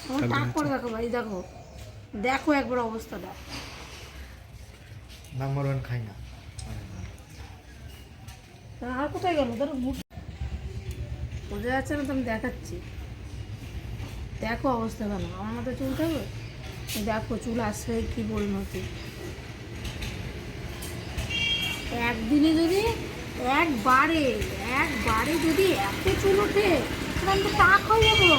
আমার টাক করে দেখো ভাই, দেখো দেখো একবার অবস্থাটা। নাম্বার ওয়ান খাই না। আর কোথায় গেল ধরো, বোঝা যাচ্ছে না তো, আমি দেখাচ্ছি। দেখো অবস্থা কেন, আমার মতো চুল থাকবে? দেখো চুল আসছে কি পরিণতি। একদিনে যদি একবারে একবারে যদি এত চুল ওঠে, তাহলে আমি তো টাক হয়ে যাবো।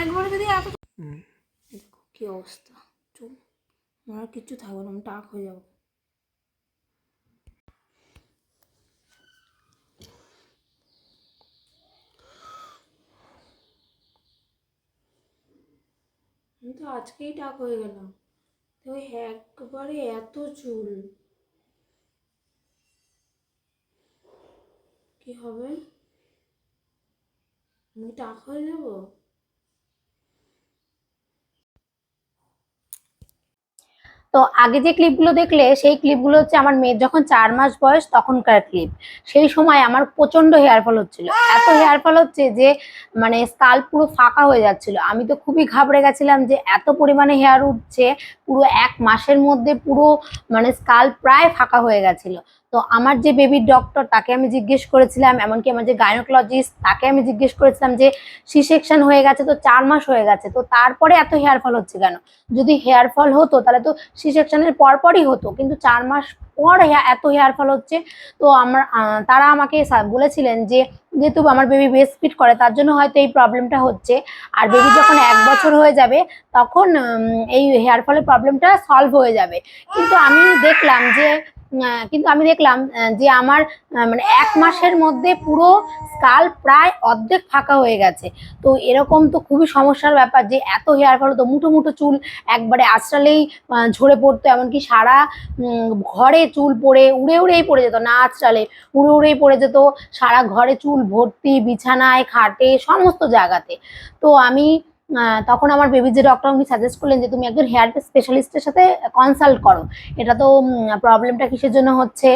একবারে যদি এত, দেখো কি অবস্থা চুল, আমার আর কিচ্ছু থাকবে না, আমি টাক হয়ে যাবো। আমি তো আজকেই টাক হয়ে গেলাম, তো একবারে এত চুল কি হবে? আমি টাক হয়ে যাবো। তো আগে যে ক্লিপগুলো দেখলে সেই ক্লিপগুলো হচ্ছে আমার মেয়ের যখন 4 মাস বয়স তখনকার ক্লিপ। সেই সময় আমার প্রচন্ড হেয়ার ফল হচ্ছিল, এত হেয়ার ফল হচ্ছে যে মানে স্কাল্প পুরো ফাঁকা হয়ে যাচ্ছিল। আমি তো খুবই ঘাবড়ে গেছিলাম যে এত পরিমাণে হেয়ার উঠছে, পুরো 1 মাসের মধ্যে পুরো মানে স্কাল্প প্রায় ফাঁকা হয়ে গেছিল। তো আমার যে বেবির ডক্টর তাকে আমি জিজ্ঞেস করেছিলাম, এমনকি আমার যে গাইনোকোলজিস্ট তাকে আমি জিজ্ঞেস করেছিলাম যে সি সেকশন হয়ে গেছে তো 4 মাস হয়ে গেছে, তো তারপরে এত হেয়ার ফল হচ্ছে কেন? যদি হেয়ার ফল হতো তাহলে তো সি সেকশনের পরপরই হতো, কিন্তু 4 মাস পর এত হেয়ার ফল হচ্ছে। তো আমার তারা আমাকে বলেছিলেন যে যেহেতু আমার বেবি ব্রেস্ট ফিড করে তার জন্য হয়তো এই প্রবলেমটা হচ্ছে, আর বেবি যখন 1 বছর হয়ে যাবে তখন এই হেয়ার ফলের প্রবলেমটা সলভ হয়ে যাবে। কিন্তু আমি দেখলাম যে আমার মানে 1 মাসের মধ্যে পুরো স্কাল্প প্রায় অর্ধেক ফাঁকা হয়ে গেছে। তো এরকম তো খুবই সমস্যার ব্যাপার যে এত হেয়ার ফল, তো মুঠো মুঠো চুল একবারে আঁচড়ালেই ঝরে পড়তো, এমনকি সারা ঘরে চুল পড়ে উড়ে উড়েই পড়ে যেত, না আঁচড়ালে উড়ে উড়েই পড়ে যেত, সারা ঘরে চুল ভর্তি, বিছানায় খাটে সমস্ত জায়গাতে। তো আমি তখন আমার বেবি যে ডক্টর উনি সাজেস্ট করলেন যে তুমি একজন হেয়ার স্পেশালিস্টের সাথে কনসাল্ট করো। এটা তো প্রবলেমটা কিসের জন্য হচ্ছে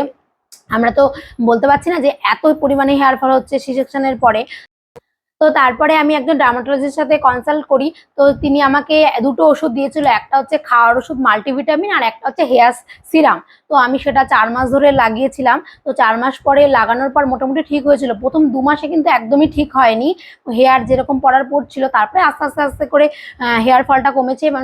আমরা তো বলতে পারছি না যে এত পরিমাণে হেয়ার ফল হচ্ছে সি সেকশনের পরে। তো তারপরে আমি একজন ডার্মাটোলজিস্টের সাথে কনসাল্ট করি। তো তিনি আমাকে দুটো ওষুধ দিয়েছিল, একটা হচ্ছে খাওয়ার ওষুধ মাল্টিভিটামিন, আর একটা হচ্ছে হেয়ার সিরাম। তো আমি সেটা 4 মাস ধরে লাগিয়েছিলাম। তো 4 মাস পরে লাগানোর পর মোটামুটি ঠিক হয়েছিল। প্রথম 2 মাসে কিন্তু একদমই ঠিক হয়নি, হেয়ার যেরকম পড়ার পড়ছিল, তারপরে আস্তে আস্তে আস্তে করে হেয়ার ফলটা কমেছে এবং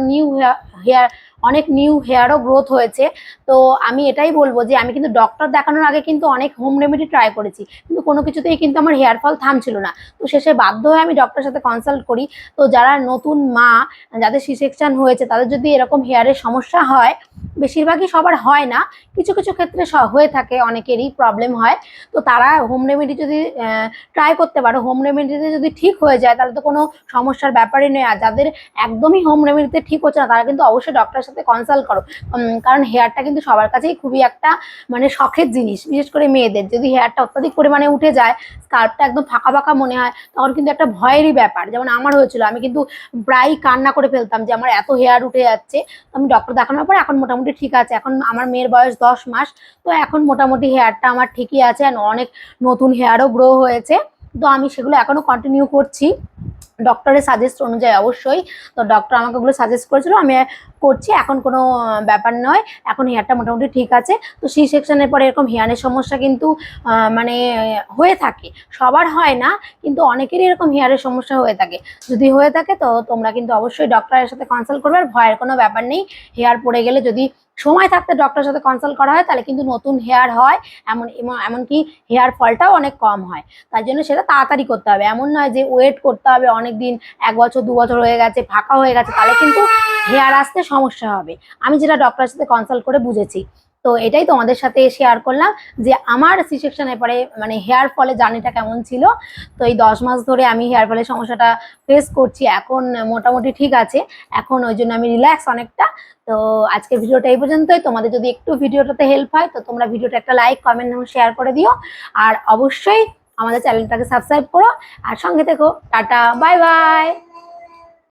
হেয়ার অনেক নিউ হেয়ারও গ্রোথ হয়েছে। তো আমি এটাই বলবো যে আমি কিন্তু ডক্টর দেখানোর আগে কিন্তু অনেক হোম রেমেডি ট্রাই করেছি, কিন্তু কোনো কিছুতেই কিন্তু আমার হেয়ার ফল থামছিল না। তো শেষে বাধ্য হয়ে আমি ডক্টরের সাথে কনসাল্ট করি। তো যারা নতুন মা, যাদের সি সেকশন হয়েছে, তাদের যদি এরকম হেয়ারের সমস্যা হয়, বেশিরভাগই সবার হয় না, কিছু কিছু ক্ষেত্রে হয়ে থাকে, অনেকেরই প্রবলেম হয়। তো তারা হোম রেমেডি যদি ট্রাই করতে পারো, হোম রেমেডিতে যদি ঠিক হয়ে যায় তাহলে তো কোনো সমস্যার ব্যাপারই নেই। আর যাদের একদমই হোম রেমেডিতে ঠিক হচ্ছে না তারা কিন্তু অবশ্যই ডক্টরের সাথে কনসাল্ট করো। কারণ হেয়ারটা কিন্তু সবার কাছেই খুবই একটা মানে শখের জিনিস, বিশেষ করে মেয়েদের। যদি হেয়ারটা অত্যাধিক পরিমাণে উঠে যায়, স্কার্ফটা একদম ফাঁকা ফাঁকা মনে হয়, তখন কিন্তু একটা ভয়েরই ব্যাপার। যেমন আমার হয়েছিল, আমি কিন্তু প্রায় কান্না করে ফেলতাম যে আমার এত হেয়ার উঠে যাচ্ছে। আমি ডক্টর দেখানোর পর এখন মোটামুটি ঠিক আছে। এখন আমার মেয়ের বয়স 10 মাস, তো এখন মোটামুটি হেয়ারটা আমার ঠিকই আছে, আর অনেক নতুন হেয়ারও গ্রো হয়েছে। তো আমি সেগুলো এখনো কন্টিনিউ করছি ডক্টরের সাজেস্ট অনুযায়ী অবশ্যই। তো ডক্টর আমাকে ওগুলো সাজেস্ট করেছিল, আমি করছি, এখন কোনো ব্যাপার নয়, এখন হেয়ারটা মোটামুটি ঠিক আছে। তো সি সেকশনের পরে এরকম হেয়ারের সমস্যা কিন্তু মানে হয়ে থাকে, সবার হয় না, কিন্তু অনেকেরই এরকম হেয়ারের সমস্যা হয়ে থাকে। যদি হয়ে থাকে তো তোমরা কিন্তু অবশ্যই ডক্টরের সাথে কনসাল্ট করবে, আর ভয়ের কোনো ব্যাপার নেই। হেয়ার পড়ে গেলে যদি সময় থাকতে ডক্টরের সাথে কনসাল্ট করা হয় তাহলে কিন্তু নতুন হেয়ার হয়, এমনকি হেয়ার ফলটাও অনেক কম হয়। তাই জন্য সেটা তাড়াতাড়ি করতে হবে, এমন নয় যে ওয়েট করতে হবে অনেক দিন, 1 বছর 2 বছর হয়ে গেছে ফাঁকা হয়ে গেছে, তাহলে কিন্তু হেয়ার আসতে সমস্যা হবে। আমি যেটা ডক্টরের সাথে কনসাল্ট করে বুঝেছি। তো এটাই তোমাদের সাথে শেয়ার করলাম যে আমার সি সেকশনের পরে মানে হেয়ার ফলের জার্নিটা কেমন ছিল। তো এই 10 মাস ধরে আমি হেয়ার ফলের সমস্যাটা ফেস করছি, এখন মোটামুটি ঠিক আছে, এখন ওই জন্য আমি রিল্যাক্স অনেকটা। তো আজকের ভিডিওটা এই পর্যন্তই। তোমাদের যদি একটু ভিডিওটাতে হেল্প হয় তো তোমরা ভিডিওটা একটা লাইক, কমেন্ট এবং শেয়ার করে দিও। আর অবশ্যই আমাদের চ্যানেলটাকে সাবস্ক্রাইব করো, আর সঙ্গে থেকো। Tata, bye bye.